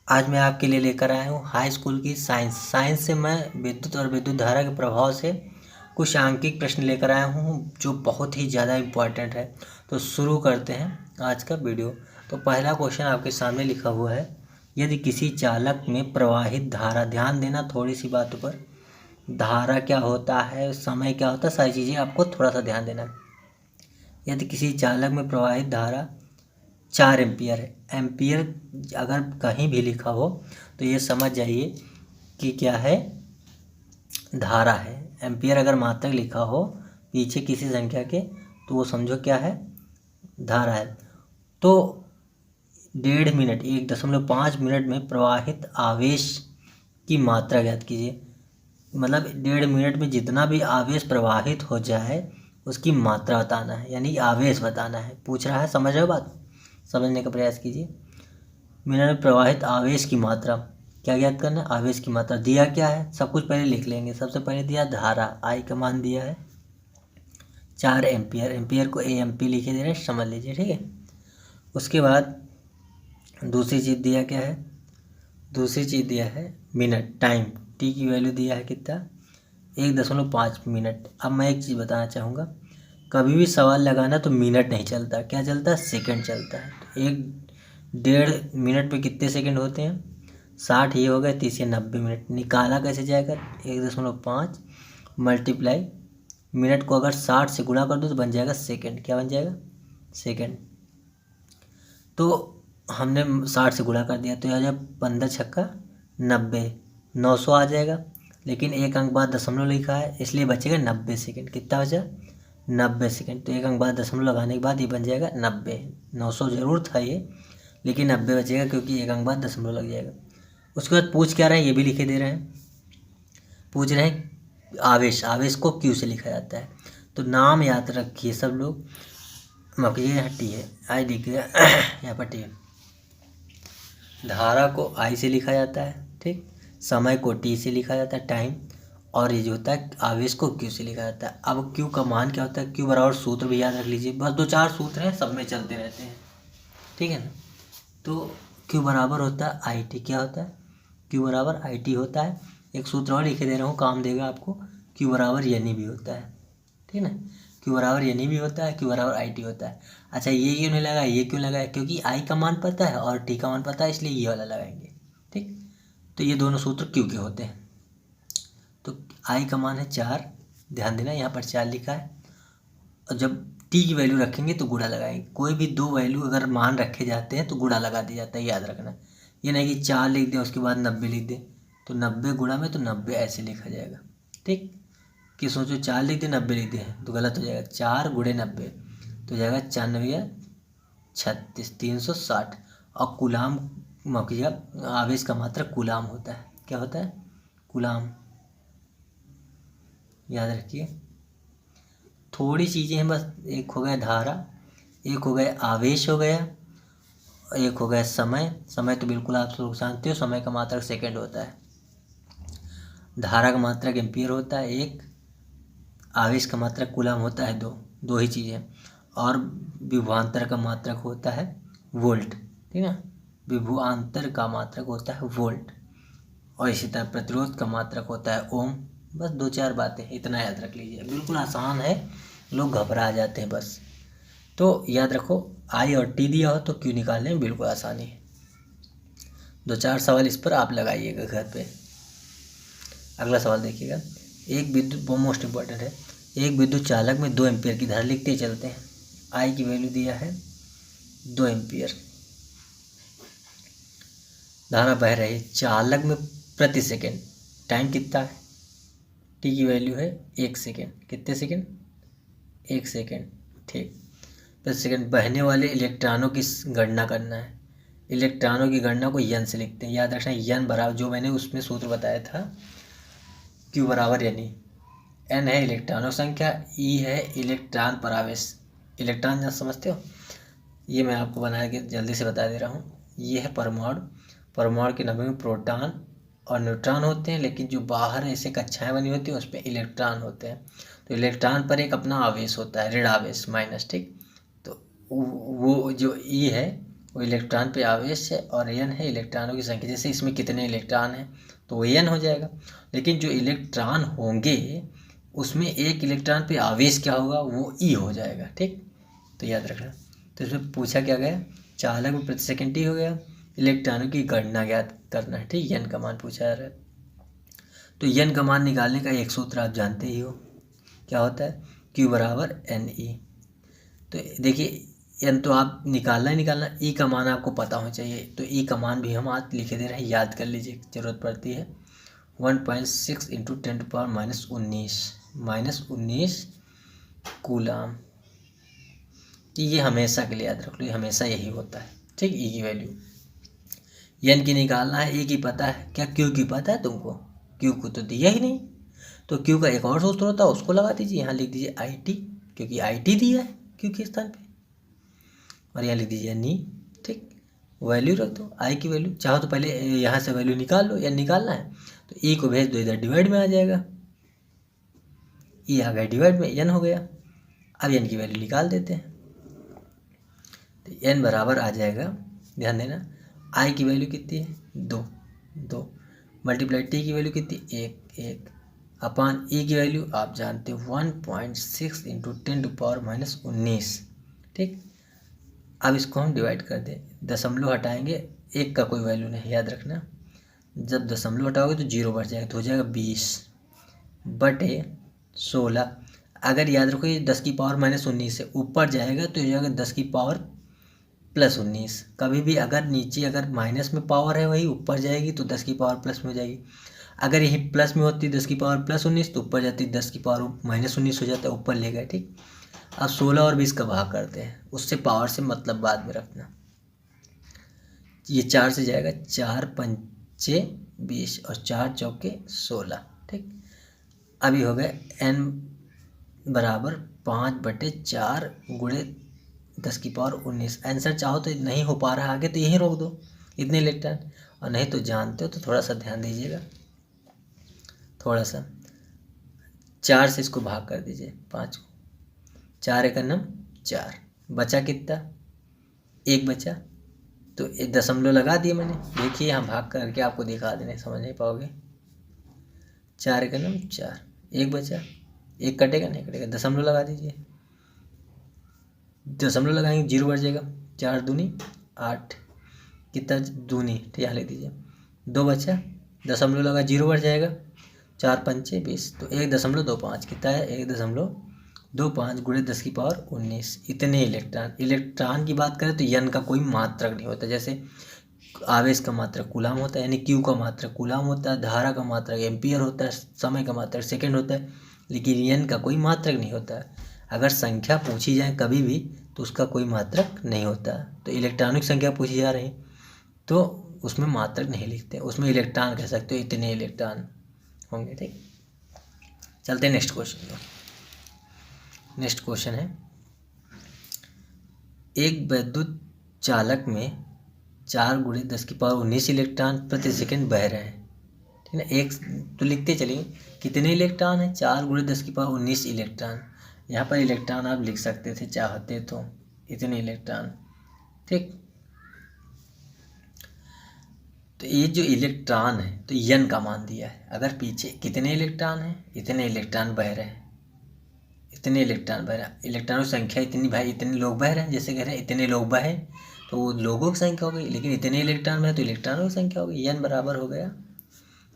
आज मैं आपके लिए लेकर आया हूँ हाई स्कूल की साइंस से मैं विद्युत और विद्युत धारा के प्रभाव से कुछ आंकिक प्रश्न लेकर आया हूँ जो बहुत ही ज़्यादा इम्पोर्टेंट है। तो शुरू करते हैं आज का वीडियो। तो पहला क्वेश्चन आपके सामने लिखा हुआ है, यदि किसी चालक में प्रवाहित धारा, ध्यान देना थोड़ी सी बातों पर, धारा क्या होता है, समय क्या होता है, सारी चीज़ें आपको थोड़ा सा ध्यान देना है। यदि किसी चालक में प्रवाहित धारा 4 एम्पियर है, एम्पियर अगर कहीं भी लिखा हो तो ये समझ जाइए कि क्या है, धारा है। एम्पियर अगर मात्रक लिखा हो पीछे किसी संख्या के तो वो समझो क्या है, धारा है। तो 1.5 मिनट 1.5 मिनट में प्रवाहित आवेश की मात्रा ज्ञात कीजिए। मतलब 1.5 मिनट में जितना भी आवेश प्रवाहित हो जाए उसकी मात्रा बताना है, यानी आवेश बताना है। पूछ रहा है, समझ रहे हो बात, समझने का प्रयास कीजिए। मिनट में प्रवाहित आवेश की मात्रा क्या ज्ञात करना है, आवेश की मात्रा। दिया क्या है, सब कुछ पहले लिख लेंगे। सबसे पहले दिया धारा, आई का मान दिया है 4 एम्पियर, एम्पियर को एएमपी लिखे दे रहे हैं, समझ लीजिए, ठीक है। उसके बाद दूसरी चीज़ दिया क्या है, दूसरी चीज़ दिया है मिनट, टाइम, टी की वैल्यू दिया है कितना, 1.5 मिनट। अब मैं एक चीज़ बताना चाहूँगा, कभी भी सवाल लगाना तो मिनट नहीं चलता, क्या चलता है, सेकंड चलता है। तो 1.5 मिनट में कितने सेकंड होते हैं, 60, ये हो गए 30 या 90 मिनट। निकाला कैसे जाएगा, 1.5 मल्टीप्लाई मिनट को अगर 60 से गुणा कर दो तो बन जाएगा सेकंड। क्या बन जाएगा, सेकंड। तो हमने 60 से गुणा कर दिया तो आ जाए 15 छक्का 90, 900 आ जाएगा। लेकिन एक अंक बाद दशमलव लिखा है इसलिए बचेगा 90 सेकंड। कितना बचा, 90 सेकंड। तो एक अंक बाद दशमलव लगाने के बाद ये बन जाएगा 90। 900 जरूर था ये, लेकिन 90 बचेगा क्योंकि एक अंक बाद दशमलव लग जाएगा। उसके बाद पूछ क्या रहे हैं, ये भी लिखे दे रहे हैं। पूछ रहे हैं आवेश, आवेश को क्यू से लिखा जाता है। तो नाम याद रखिए सब लोग। मकई यहाँ टी है, आई लिख गया यहाँ पर टी है। धारा को आई से लिखा जाता है, ठीक। समय को टी से लिखा जाता है, टाइम। और ये जो होता है आवेश को क्यू से लिखा जाता है। अब क्यू का मान क्या होता है, क्यू बराबर सूत्र भी याद रख लीजिए। बस 2-4 सूत्र हैं, सब में चलते रहते हैं, ठीक है ना। तो क्यू बराबर होता है आई टी। क्या होता है, क्यू बराबर आई टी होता है। एक सूत्र और लिखे दे रहा हूँ, काम देगा आपको। क्यू बराबर यानी भी होता है, ठीक है ना। क्यू बराबर यानी भी होता है, क्यू बराबर आई टी होता है। अच्छा, ये क्यों नहीं लगाया, ये क्यों लगाया, क्योंकि आई का मान पता है और टी का मान पता है, इसलिए ये वाला लगाएंगे, ठीक। तो ये दोनों सूत्र क्यू के होते हैं। तो आई का मान है 4, ध्यान देना यहाँ पर 4 लिखा है। और जब टी की वैल्यू रखेंगे तो गुणा लगाएंगे। कोई भी दो वैल्यू अगर मान रखे जाते हैं तो गुणा लगा दिया जाता है, याद रखना। ये नहीं कि 4 लिख दें उसके बाद 90 लिख दें। तो 90 गुणा में तो 90 ऐसे लिखा जाएगा, ठीक। कि सोचो 4 लिख दे 90 लिख दे तो गलत हो जाएगा। 4 गुणे 90 तो हो जाएगा 94 36 360। और कूलाम मौकिया आवेश का मात्रा कूलाम होता है। क्या होता है, कूलाम, याद रखिए। थोड़ी चीज़ें हैं बस, एक हो गया धारा, एक हो गया आवेश हो गया, एक हो गया समय। समय तो बिल्कुल आप लोग जानते हो, समय का मात्रक सेकंड होता है। धारा का मात्रक एम्पियर होता है एक, आवेश का मात्रक कूलाम होता है दो, दो ही चीज़ें। और विभवांतर का मात्रक होता है वोल्ट, ठीक है। विभवांतर का मात्रक होता है वोल्ट। और इसी तरह प्रतिरोध का मात्रक होता है ओम। बस 2-4 बातें, इतना याद रख लीजिए, बिल्कुल आसान है, लोग घबरा जाते हैं बस। तो याद रखो, आई और टी दिया हो तो क्यू निकालने में बिल्कुल आसानी है। 2-4 सवाल इस पर आप लगाइएगा घर पे। अगला सवाल देखिएगा, एक विद्युत, बहुत मोस्ट इम्पॉर्टेंट है। एक विद्युत चालक में 2 एम्पियर की धारा लिखते चलते हैं। आई की वैल्यू दिया है 2 एम्पियर, धारा बह रही है चालक में प्रति सेकेंड। टाइम कितना है, टी की वैल्यू है 1 सेकेंड। कितने सेकेंड, 1 सेकेंड, ठीक। प्रति सेकेंड बहने वाले इलेक्ट्रॉनों की गणना करना है। इलेक्ट्रॉनों की गणना को यन से लिखते हैं, याद रखना। यन बराबर, जो मैंने उसमें सूत्र बताया था, क्यू बराबर यानी एन है इलेक्ट्रॉनों की संख्या, ई है इलेक्ट्रॉन पर आवेश। इलेक्ट्रॉन जहाँ समझते हो, ये मैं आपको बना के जल्दी से बता दे रहा हूँ। ये है परमाणु, परमाणु के नभे में प्रोटॉन और न्यूट्रॉन होते हैं, लेकिन जो बाहर ऐसे कक्षाएं बनी होती हैं उस पर इलेक्ट्रॉन होते हैं। तो इलेक्ट्रॉन पर एक अपना आवेश होता है, ऋण आवेश, माइनस, ठीक। तो वो जो ई है वो इलेक्ट्रॉन पे आवेश है और n है इलेक्ट्रॉनों की संख्या। जैसे इसमें कितने इलेक्ट्रॉन हैं तो वो n हो जाएगा, लेकिन जो इलेक्ट्रॉन होंगे उसमें एक इलेक्ट्रॉन पे आवेश क्या होगा, वो e हो जाएगा। ठीक, तो याद रखना। तो इसमें पूछा क्या गया, चालक में प्रति सेकंड t हो गया, इलेक्ट्रॉनों की गणना ज्ञात करना है। ठीक, n का मान पूछा जा रहा है। तो n का मान निकालने का एक सूत्र आप जानते ही हो, क्या होता है, q बराबर ne। तो देखिए n तो आप निकालना ही निकालना, e का मान आपको पता होना चाहिए। तो e का मान भी हम आज लिखे दे रहे हैं, याद कर लीजिए, ज़रूरत पड़ती है। 1.6 इंटू 10⁻19 कूलाम। कि ये हमेशा के लिए याद रख लो, हमेशा यही होता है। ठीक, e की वैल्यू n की निकालना है, e की पता है, क्या q की पता है तुमको, q को तो दिया ही नहीं। तो q का एक और सूत्र होता है, उसको लगा दीजिए। यहाँ लिख दीजिए it, क्योंकि it दिया है q के स्थान पे, और यहाँ लिख दीजिए ni। ठीक, वैल्यू रख दो, i की वैल्यू। चाहो तो पहले यहाँ से वैल्यू निकाल लो, या निकालना है तो e को भेज दो, इधर डिवाइड में आ जाएगा, e आ गया डिवाइड में, n हो गया। अब n की वैल्यू निकाल देते हैं, तो n बराबर आ जाएगा, ध्यान देना, i की वैल्यू कितनी है, 2 मल्टीप्लाई t की वैल्यू कितनी, 1 अपान e की वैल्यू आप जानते हो 1.6 इंटू 10⁻19। ठीक, अब इसको हम डिवाइड कर दें, दशमलव हटाएंगे, 1 का कोई वैल्यू नहीं, याद रखना। जब दशमलव हटाओगे तो 0 बढ़ जाएगा, तो हो जाएगा 20/16। अगर याद रखो ये 10⁻−19 से ऊपर जाएगा तो हो जाएगा 10⁻+19। कभी भी अगर नीचे अगर माइनस में पावर है वही ऊपर जाएगी तो 10⁻+ में हो जाएगी। अगर यही प्लस में होती 10⁻+19 तो ऊपर जाती 10⁻−19 हो जाता है, ऊपर ले गए। ठीक, अब 16 और 20 का भाग करते हैं, उससे पावर से मतलब बाद में रखना। ये 4 से जाएगा, 4×5 = 20 और 4×4 = 16। ठीक, अभी हो गए n बराबर 5/4 गुणे 10⁻19। आंसर चाहो तो नहीं हो पा रहा आगे तो यहीं रोक दो, इतने इलेक्ट्रॉन, और नहीं तो जानते हो तो थोड़ा सा ध्यान दीजिएगा, थोड़ा सा 4 से इसको भाग कर दीजिए, 5 को, 4 × 9 4, बचा कितना, 1 बचा, तो एक दशमलव लगा दिए मैंने। देखिए यहाँ भाग करके आपको दिखा देने, समझ नहीं पाओगे। 4 × 9 4, 1 बचा, 1 कटेगा नहीं कटेगा, दशमलव लगा दीजिए, दशमलव लगाएंगे 0 बढ़ जाएगा, 4 दूनी 8, कितना दूनी, तो यहाँ लिख दीजिए, 2 बचा, दशमलव लगा 0 बढ़ जाएगा, 4×5 = 20, तो 1.25 कितना है, 1.25 गुणे 10⁻19। इतने इलेक्ट्रॉन की बात करें तो n का कोई मात्रक नहीं होता। जैसे आवेश का मात्रक कूलाम होता है, यानी q का मात्रक कूलाम होता है, धारा का मात्रक एम्पियर होता है, समय का मात्रक सेकंड होता है, लेकिन n का कोई मात्रक नहीं होता है। अगर संख्या पूछी जाए कभी भी तो उसका कोई मात्रक नहीं होता। तो इलेक्ट्रॉनिक संख्या पूछी जा रही तो उसमें मात्रक नहीं लिखते, उसमें इलेक्ट्रॉन कह सकते हो, इतने इलेक्ट्रॉन होंगे। ठीक, चलते हैं नेक्स्ट क्वेश्चन में। नेक्स्ट क्वेश्चन है, एक विद्युत चालक में 4 × 10⁻19 इलेक्ट्रॉन प्रति सेकंड बह रहे हैं। ठीक है, एक तो लिखते चलिए कितने इलेक्ट्रॉन हैं, 4 × 10⁻19 इलेक्ट्रॉन। यहाँ पर इलेक्ट्रॉन आप लिख सकते थे चाहते तो, इतने इलेक्ट्रॉन। ठीक, तो ये जो इलेक्ट्रॉन है तो n का मान दिया है, अगर पीछे कितने इलेक्ट्रॉन हैं, इतने इलेक्ट्रॉन बह रहे हैं, इतने इलेक्ट्रॉन बह रहे हैं, इलेक्ट्रॉनों की संख्या इतनी, भाई इतने लोग बह रहे हैं, जैसे कह रहे हैं इतने लोग बहे तो वो लोगों की संख्या हो गई, लेकिन इतने इलेक्ट्रॉन में तो इलेक्ट्रॉनों की संख्या हो गई। n बराबर हो गया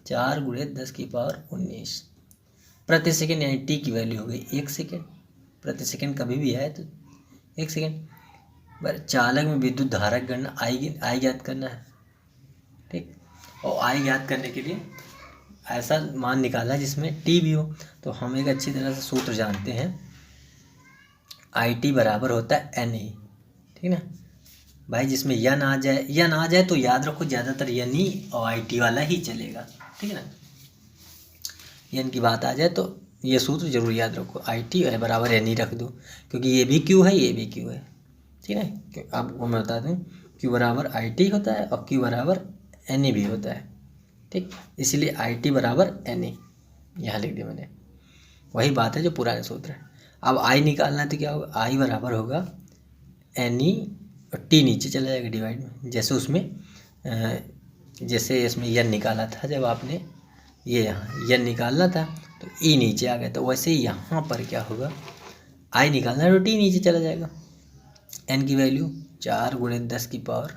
4 × 10⁻19 प्रति सेकंड, यानी t की वैल्यू हो गई 1 सेकंड प्रति सेकंड, कभी भी आए तो 1 सेकंड। चालक में विद्युत धारा की गणना आई ज्ञात करना है। ठीक, और आई ज्ञात करने के लिए ऐसा मान निकाला जिसमें t भी हो। तो हम एक अच्छी तरह से सूत्र जानते हैं, IT बराबर होता है NE। ठीक ना भाई, जिसमें n आ जाए तो याद रखो ज़्यादातर NE और IT वाला ही चलेगा। ठीक है ना, n की बात आ जाए तो ये सूत्र जरूर याद रखो, IT बराबर NE रख दो, क्योंकि ये भी Q है ये भी Q है। ठीक है, आपको मैं बता दूँ Q बराबर IT होता है और Q बराबर NE भी होता है। ठीक, इसलिए IT बराबर NE यहाँ लिख दिया मैंने, वही बात है जो पुराने सूत्र है। अब I निकालना है तो क्या होगा, I बराबर होगा NE और टी नीचे चला जाएगा डिवाइड में, जैसे उसमें जैसे इसमें यन निकाला था, जब आपने ये यहाँ यन निकालना था तो ई नीचे आ गया, तो वैसे ही यहाँ पर क्या होगा, आई निकालना है तो टी नीचे चला जाएगा। एन की वैल्यू 4 गुणे 10 की पावर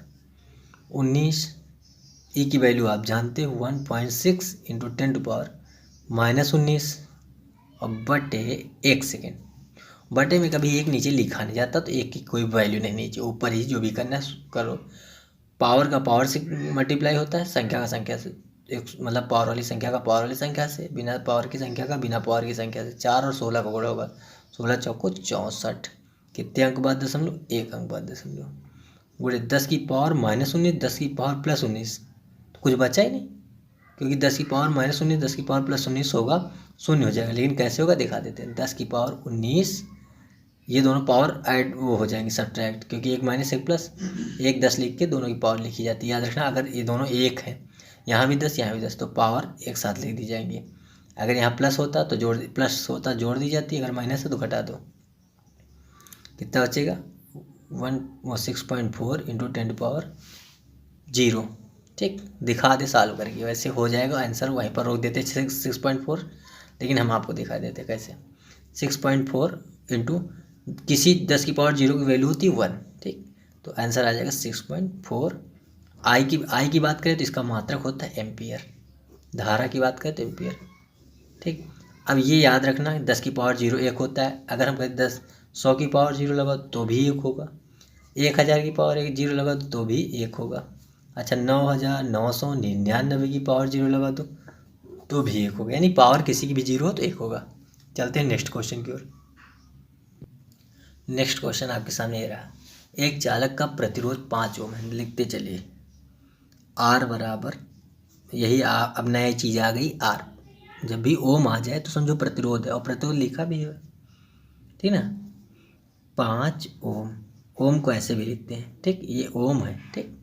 19, ई की वैल्यू आप जानते हो 1.6 इंटू 10 टू पावर -19 और बटे 1 सेकेंड। बटे में कभी एक नीचे लिखा नहीं जाता, तो एक की कोई वैल्यू नहीं नीचे, ऊपर ही जो भी करना है करो। पावर का पावर से मल्टीप्लाई होता है, संख्या का संख्या से, एक मतलब पावर वाली संख्या का पावर वाली संख्या से, बिना पावर की संख्या का बिना पावर की संख्या से। 4 और 16 का गुणा होगा, 16 चौको 64, कितने अंक बाद दशमलव, 1 अंक बाद दशमलव, गुणे 10 की पावर -19, 10 की पावर +19, तो कुछ बचा ही नहीं, क्योंकि 10 की पावर -19 10 की पावर +19 होगा, शून्य हो जाएगा। लेकिन कैसे होगा दिखा देते हैं। 10 की पावर 19, ये दोनों पावर ऐड वो हो जाएंगे सब्ट्रैक्ट, क्योंकि एक माइनस एक प्लस, 1 10 लिख के दोनों की पावर लिखी जाती है। याद रखना, अगर ये दोनों एक है, यहाँ भी 10 यहाँ भी 10, तो पावर एक साथ लिख दी जाएंगी। अगर यहाँ प्लस होता तो जोड़ दी जाती है, अगर माइनस है तो घटा दो। कितना बचेगा, 6.4 इंटू 10 टू पावर 0। ठीक, दिखा दे सॉल्व करके, वैसे हो जाएगा आंसर, वहीं पर रोक देते 6.4, लेकिन हम आपको दिखा देते कैसे। 6.4 इंटू किसी 10 की पावर 0 की वैल्यू होती है 1, ठीक, तो आंसर आ जाएगा 6.4। आई की बात करें तो इसका मात्रक होता है एम्पियर, धारा की बात करें तो एम्पियर। ठीक, अब ये याद रखना, 10 की पावर 0 1 होता है। अगर हम कहते 100 की पावर 0 लगा तो भी 1 होगा, 1000 की पावर 0 लगा तो भी 1 होगा। अच्छा, 9999 की पावर 0 लगा तो भी 1 होगा, यानी पावर किसी की भी 0 हो तो 1 होगा। चलते हैं नेक्स्ट क्वेश्चन की ओर। नेक्स्ट क्वेश्चन आपके सामने ये रहा, एक चालक का प्रतिरोध 5 ओम है। लिखते चलिए आर बराबर, यही अब नई चीज़ आ गई आर। जब भी ओम आ जाए तो समझो प्रतिरोध है, और प्रतिरोध लिखा भी है, ठीक ना, 5 ओम। ओम को ऐसे भी लिखते हैं, ठीक, ये ओम है। ठीक,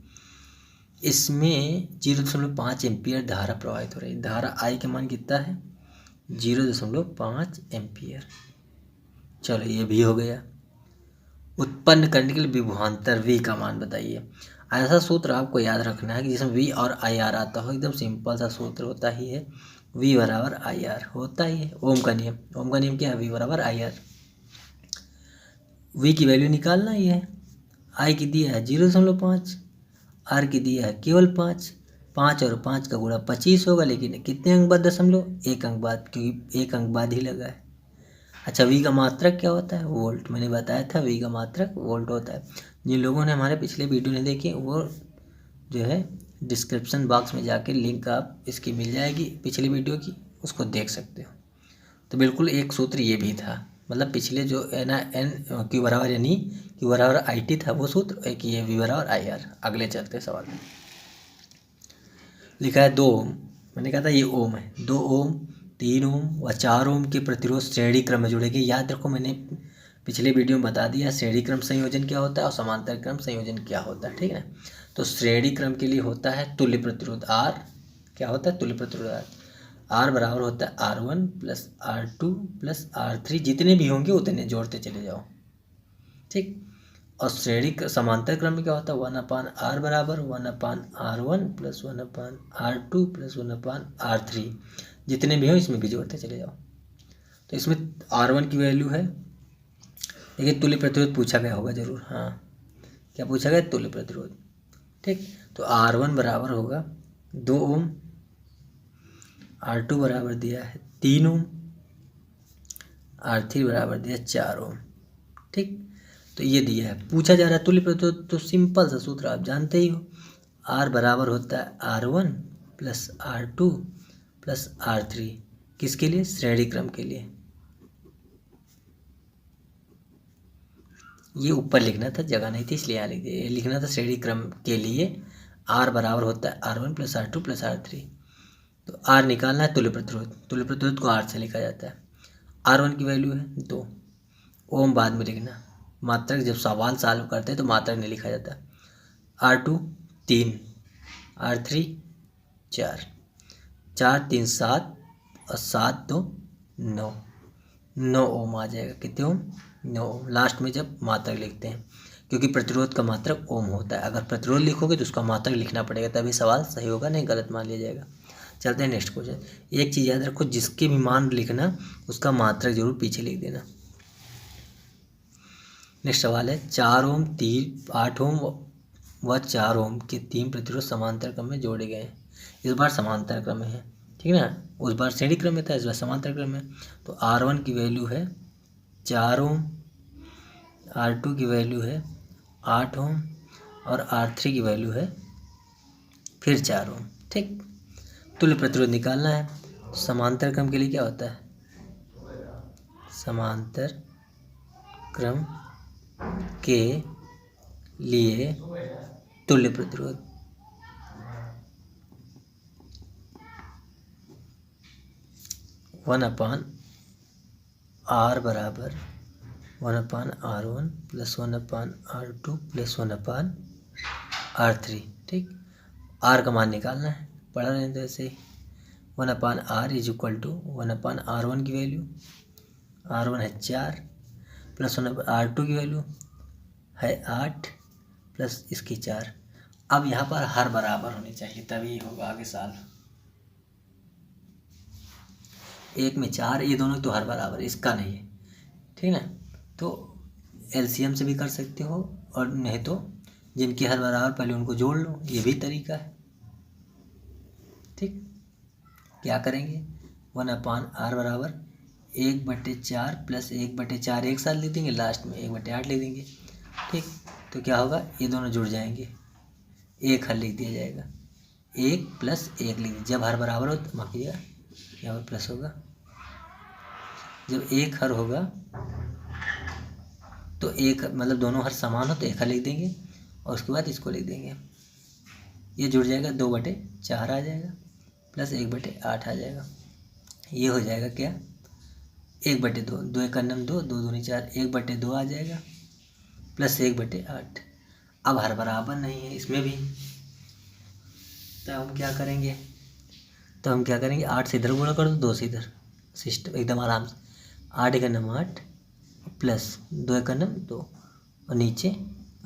इसमें 0.5 एम्पियर धारा प्रवाहित हो रही है। धारा आई का मान कितना है, 0.5 एम्पियर। चलो ये भी हो गया। उत्पन्न करने के लिए विभवांतर वी का मान बताइए। ऐसा सूत्र आपको याद रखना है कि जिसमें वी और आई आर आता हो, एकदम सिंपल सा सूत्र होता ही है, वी बराबर आई आर होता ही है। ओम का नियम क्या है, वी बराबर आई आर। वी की वैल्यू निकालना ही है। आई की दिया है 0.5, आर की दिया है केवल 5। 5 और 5 का गुणा 25 होगा, लेकिन कितने अंक बाद दशमलव, 1 अंक बाद, क्योंकि 1 अंक बाद ही लगा है। अच्छा, वी का मात्रक क्या होता है, वोल्ट। मैंने बताया था वी का मात्रक वोल्ट होता है। जिन लोगों ने हमारे पिछले वीडियो नहीं देखे, वो जो है डिस्क्रिप्शन बॉक्स में जाके लिंक आप इसकी मिल जाएगी पिछली वीडियो की, उसको देख सकते हो। तो बिल्कुल एक सूत्र ये भी था, मतलब पिछले जो है ना एन क्यू बराबर यानी क्यू बराबर आई टी था वो सूत्र, एक ये वी बराबर आई आर। अगले चलते सवाल में लिखा है 2 ओम। मैंने कहा था ये ओम है। 2 ओम, 3 ओम व 4 ओम के प्रतिरोध श्रेणी क्रम में जुड़ेंगे। याद रखो, मैंने पिछले वीडियो में बता दिया श्रेणी क्रम संयोजन क्या होता है और समांतर क्रम संयोजन क्या होता है, ठीक है। तो श्रेणी क्रम के लिए होता है तुल्य प्रतिरोध आर। क्या होता है, तुल्य प्रतिरोध आर बराबर होता है R1 plus R2 plus R3, जितने भी होंगे उतने जोड़ते चले जाओ, ठीक। और श्रेणी समांतर क्रम में क्या होता है, 1/R बराबर 1/R1 plus 1/R2 plus 1/R3, जितने भी हो इसमें भी जोड़ते चले जाओ। तो इसमें R1 की वैल्यू है, देखिए तुल्य प्रतिरोध पूछा गया होगा जरूर, हाँ क्या पूछा गया, तुल्य प्रतिरोध, ठीक। तो R1 बराबर होगा 2 ओम, R2 बराबर दिया है 3 ओम, R3 बराबर दिया 4 ओम, ठीक। तो ये दिया है, पूछा जा रहा है तुल्य प्रतिरोध, तो सिंपल सा सूत्र आप जानते ही हो, R बराबर होता है R1 plus R2 plus R3, किसके लिए, श्रेणी क्रम के लिए। ये ऊपर लिखना था, जगह नहीं थी इसलिए यहाँ लिख दिया, लिखना था श्रेणी क्रम के लिए R बराबर होता है R1 plus R2 plus R3। तो R निकालना है तुल्य प्रतिरोध को R से लिखा जाता है। R1 की वैल्यू है 2 ओम, बाद में लिखना, मात्रक जब सवाल सॉल्व करते हैं तो मात्रक नहीं लिखा जाता। R2 3, R3 4, 4 3 7 और 7 2 9 ओम आ जाएगा। कितने ओम, 9 ओम। लास्ट में जब मात्रक लिखते हैं, क्योंकि प्रतिरोध का मात्रक ओम होता है। अगर प्रतिरोध लिखोगे तो उसका मात्रक लिखना पड़ेगा, तभी सवाल सही होगा, नहीं गलत मान लिया जाएगा। चलते हैं नेक्स्ट क्वेश्चन। एक चीज़ याद रखो, जिसके भी मान लिखना उसका मात्रक जरूर पीछे लिख देना। नेक्स्ट सवाल है 4 ओम 8 ओम व 4 ओम के 3 प्रतिरोध समांतर क्रम में जोड़े गए हैं। इस बार समांतर क्रम में है, ठीक है ना, उस बार श्रेणी क्रम में था, इस बार समांतर क्रम में। तो R1 की वैल्यू है 4 ओम, R2 की वैल्यू है 8 ओम और R3 की वैल्यू है फिर 4 ओम। ठीक, तुल्य प्रतिरोध निकालना है। समांतर क्रम के लिए क्या होता है, समांतर क्रम के लिए तुल्य प्रतिरोध वन अपान R बराबर 1/R1 plus 1/R2 plus 1/R3। ठीक, R का मान निकालना है, पढ़ा रहे थे ऐसे ही। 1/R is equal to 1/R1 की वैल्यू, R1 है 4 प्लस 1/R2 की वैल्यू है 8 प्लस इसकी 4। अब यहाँ पर हर बराबर होनी चाहिए, तभी होगा आगे साल। 1 में 4, ये दोनों तो हर बराबर, इसका नहीं है, ठीक है। तो एलसीएम से भी कर सकते हो, और नहीं तो जिनकी हर बराबर पहले उनको जोड़ लो, ये भी तरीका है। ठीक, क्या करेंगे, 1/R बराबर 1/4 प्लस 1/4 एक साथ लिख देंगे, लास्ट में 1/8 लिख देंगे। ठीक, तो क्या होगा, ये दोनों जुड़ जाएंगे, एक हर लिख दिया जाएगा, 1 प्लस 1 लिख दीजिए। जब हर बराबर हो तो माफ कीजिएगा, यहाँ पर प्लस होगा। जब एक हर होगा तो एक मतलब दोनों हर समान हो तो एक हर लिख देंगे, और उसके बाद इसको लिख देंगे, ये जुड़ जाएगा, 2/4 आ जाएगा प्लस 1/8 आ जाएगा। ये हो जाएगा क्या, 1/2, 2 1 2, 2 दूनी 4, 1/2 आ जाएगा प्लस 1/8। अब हर बराबर नहीं है इसमें भी, तो हम क्या करेंगे, 8 से इधर गुणा कर दो, 2 से इधर, सिस्टम एकदम आराम से। 8 1 8 प्लस 2 1 2 और नीचे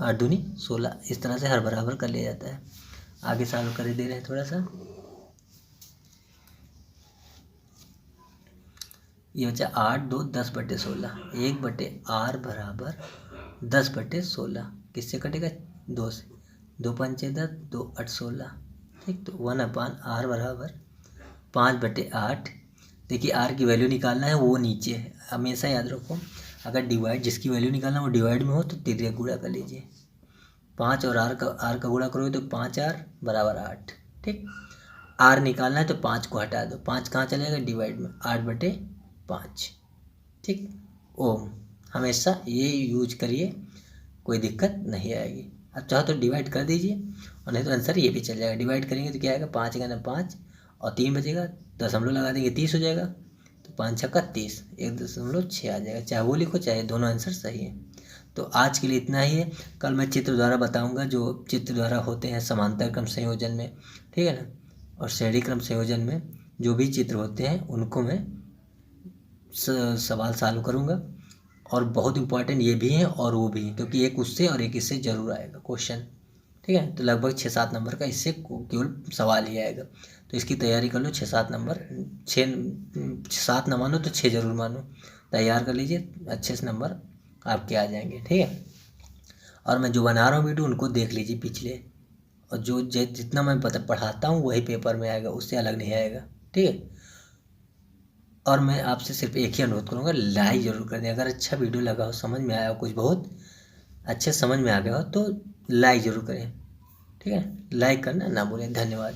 8 दूनी 16। इस तरह से हर बराबर कर लिया जाता है। आगे सॉल्व कर दे रहे हैं थोड़ा सा। ये बचा 8 2 10/16, 1/R बराबर 10/16। किससे कटेगा, 2 से, 2 5 10, 2 8 16। ठीक, तो 1/R बराबर 5/8। देखिए R की वैल्यू निकालना है, वो नीचे है, हमेशा याद रखो। अगर डिवाइड, जिसकी वैल्यू निकालना वो डिवाइड में हो तो तिर्यक गुणा कर लीजिए। 5 और R का गुणा करोगे तो 5R बराबर 8। ठीक, R निकालना है तो 5 को हटा दो, 5 कहाँ चलेगा, डिवाइड में, 8/5। ठीक, ओम हमेशा ये यूज करिए, कोई दिक्कत नहीं आएगी। अब चाहो तो डिवाइड कर दीजिए, और नहीं तो आंसर ये भी चल जाएगा। डिवाइड करेंगे तो क्या आएगा, 5 × 5 और 3 बचेगा, दशमलव लगा देंगे, 30 हो जाएगा। तो 5 छक्का 30, 1.6 आ जाएगा। चाहे वो लिखो चाहे दोनों आंसर सही है। तो आज के लिए इतना ही है। कल मैं चित्र द्वारा बताऊंगा, जो चित्र द्वारा होते हैं समांतर क्रम संयोजन में, ठीक है ना, और श्रेणी क्रम संयोजन में जो भी चित्र होते हैं उनको मैं सवाल सॉल्व करूँगा। और बहुत इंपॉर्टेंट ये भी है और वो भी है, क्योंकि एक उससे और एक इससे जरूर आएगा क्वेश्चन, ठीक है। तो लगभग 6-7 नंबर का इससे केवल सवाल ही आएगा। तो इसकी तैयारी कर लो, 6-7 नंबर, 7 न मानो तो 6 जरूर मानो, तैयार कर लीजिए, अच्छे से नंबर आपके आ जाएंगे, ठीक है। और मैं जो बना रहा हूँ वीडियो उनको देख लीजिए पिछले, और जो जितना मैं पढ़ाता हूँ वही पेपर में आएगा, उससे अलग नहीं आएगा, ठीक है। और मैं आपसे सिर्फ एक ही अनुरोध करूँगा, लाइक ज़रूर कर दें। अगर अच्छा वीडियो लगा हो, समझ में आया हो, कुछ बहुत अच्छे समझ में आ गया हो तो लाइक ज़रूर करें, ठीक है। लाइक करना ना भूलें। धन्यवाद।